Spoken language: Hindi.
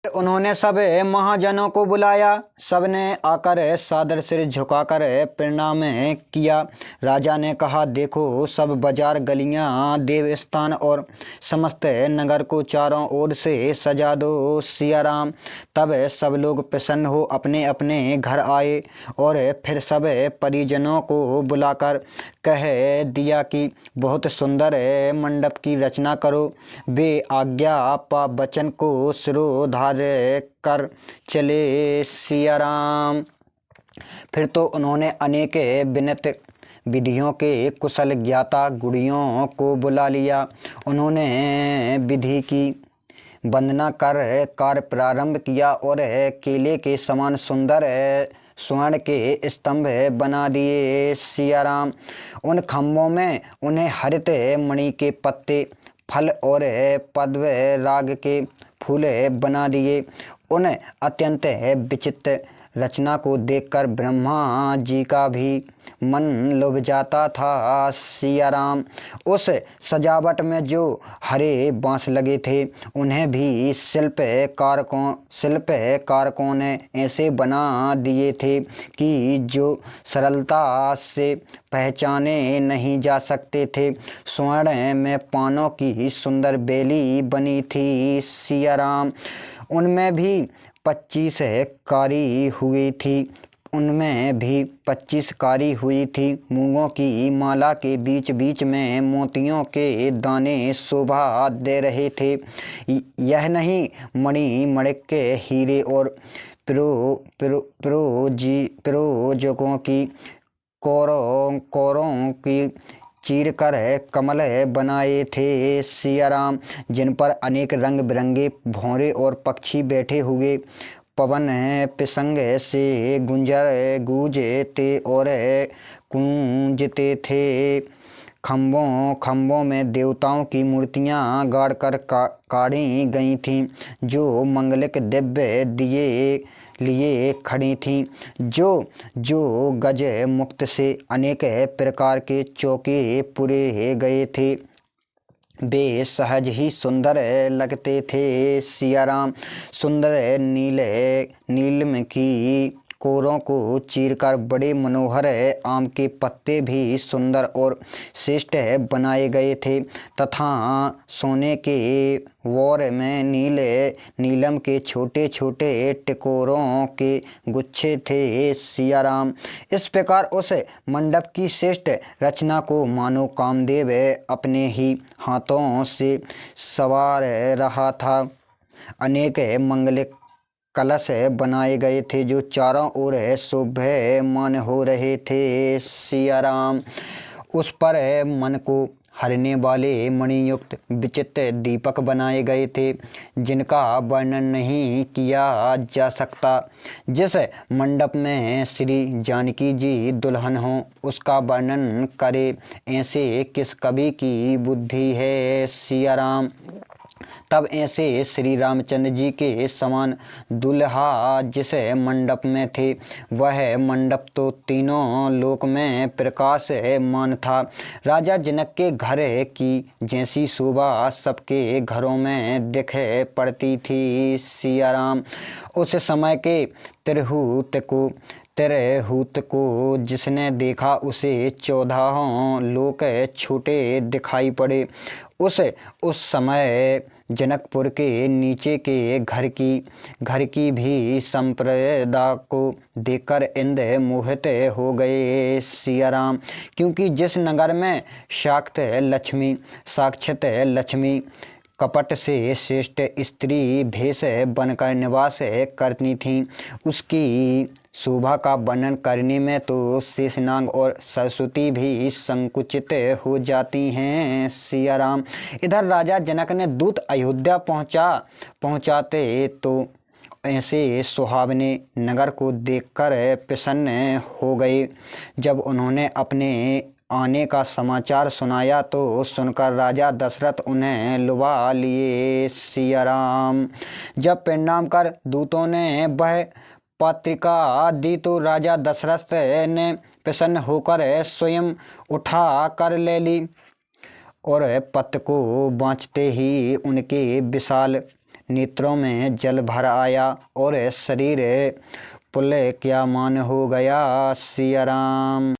उन्होंने सब महाजनों को बुलाया। सबने आकर सादर सिर झुकाकर प्रणाम किया। राजा ने कहा, देखो सब बाजार, गलियां, देवस्थान और समस्त नगर को चारों ओर से सजा दो। सियाराम। तब सब लोग प्रसन्न हो अपने अपने घर आए और फिर सब परिजनों को बुलाकर कह दिया कि बहुत सुंदर मंडप की रचना करो। वे आज्ञा पा वचन को सिरोधार्य कर चले। सियाराम। फिर तो उन्होंने अनेक विनत विधियों के कुशल ज्ञाता गुड़ियों को बुला लिया। उन्होंने विधि की वंदना कर कार्य प्रारंभ किया और केले के समान सुंदर स्वर्ण के स्तंभ बना दिए। सियाराम। उन खम्भों में उन्हें हरित मणि के पत्ते, फल और पद्म राग के फूल बना दिए। उन अत्यंत विचित्र रचना को देखकर ब्रह्मा जी का भी मन लुभ जाता था। सियाराम। उस सजावट में जो हरे बांस लगे थे उन्हें भी शिल्पकारकों ने ऐसे बना दिए थे कि जो सरलता से पहचाने नहीं जा सकते थे। स्वर्ण में पानों की सुंदर बेली बनी थी। सियाराम। उनमें भी 25 कारी हुई थी। मूंगों की माला के बीच बीच में मोतियों के दाने शोभा दे रहे थे। यह नहीं, मणि मणिक के हीरे और पिरोजकों की कोरों की चीर कर कमल बनाए थे। सियाराम। जिन पर अनेक रंग बिरंगे भौरे और पक्षी बैठे हुए पवन पिसंग से गूंजते और कूंजते थे। खम्भों में देवताओं की मूर्तियां गाड़कर काढ़ी गई थीं, जो मंगलिक दिव्य दिए लिए खड़ी थीं। जो गज मुक्त से अनेक प्रकार के चौके पुरे गए थे, वे सहज ही सुंदर लगते थे। सियाराम। सुंदर नीलम की कोरों को चीरकर बड़े मनोहर आम के पत्ते भी सुंदर और श्रेष्ठ बनाए गए थे तथा सोने के वौर में नीलम के छोटे छोटे टिकोरों के गुच्छे थे। सियाराम। इस प्रकार उस मंडप की श्रेष्ठ रचना को मानो कामदेव अपने ही हाथों से संवार रहा था। अनेक मंगलिक कलश बनाए गए थे जो चारों ओर शोभायमान हो रहे थे। सियाराम। उस पर मन को हरने वाले मणियुक्त विचित्र दीपक बनाए गए थे, जिनका वर्णन नहीं किया जा सकता। जिस मंडप में श्री जानकी जी दुल्हन हो, उसका वर्णन करे ऐसे किस कवि की बुद्धि है। सियाराम। तब ऐसे श्री रामचंद्र जी के समान दुल्हा जिस मंडप में थे, वह मंडप तो तीनों लोक में प्रकाशमान था। राजा जनक के घर की जैसी शोभा सबके घरों में दिख पड़ती थी। सियाराम। उस समय के तिरहूत को जिसने देखा उसे 14 लोक छोटे दिखाई पड़े। उस समय जनकपुर के नीचे के घर की भी संप्रदा को देखकर इंद्र मोहित हो गए। सियाराम। क्योंकि जिस नगर में साक्षात लक्ष्मी कपट से श्रेष्ठ स्त्री भेष बनकर निवास करती थीं, उसकी शोभा का वर्णन करने में तो शेषनाग और सरस्वती भी संकुचित हो जाती हैं। सियाराम। इधर राजा जनक ने दूत अयोध्या पहुंचाते तो ऐसे सुहावने नगर को देखकर प्रसन्न हो गए। जब उन्होंने अपने आने का समाचार सुनाया तो सुनकर राजा दशरथ उन्हें लुभा लिए। सियाराम। जब प्रणाम कर दूतों ने वह पत्रिका दी तो राजा दशरथ ने प्रसन्न होकर स्वयं उठा कर ले ली और पत्र को बाँचते ही उनके विशाल नेत्रों में जल भर आया और शरीर पुलकियमान हो गया। सिया राम।